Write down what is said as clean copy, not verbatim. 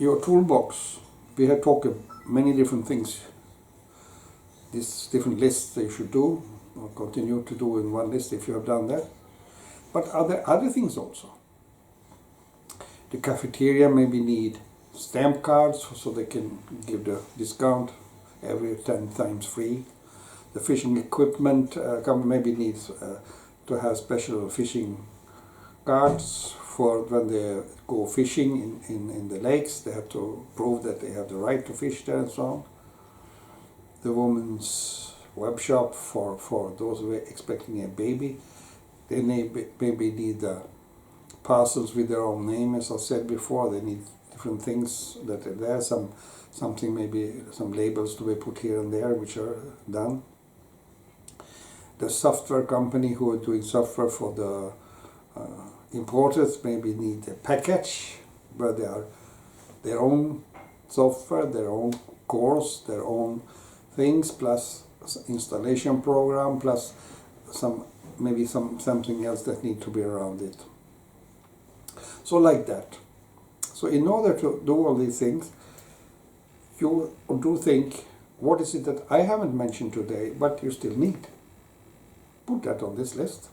your toolbox, we have talked many different things, these different lists that you should do, or continue to do in one list if you have done that. But are there other things also? The cafeteria maybe need stamp cards so they can give the discount every 10 times free. The fishing equipment company maybe needs to have special fishing cards for when they go fishing in the lakes. They have to prove that they have the right to fish there and so on. The woman's web shop for those who are expecting a baby, they maybe need the parcels with their own name, as I said before. They need different things that are there, something maybe some labels to be put here and there, which are done. The software company who are doing software for the importers maybe need a package where they are their own software, their own course, their own things, plus installation program, plus something else that need to be around it. So like that. So in order to do all these things, you do think, what is it that I haven't mentioned today, but you still need? Put that on this list.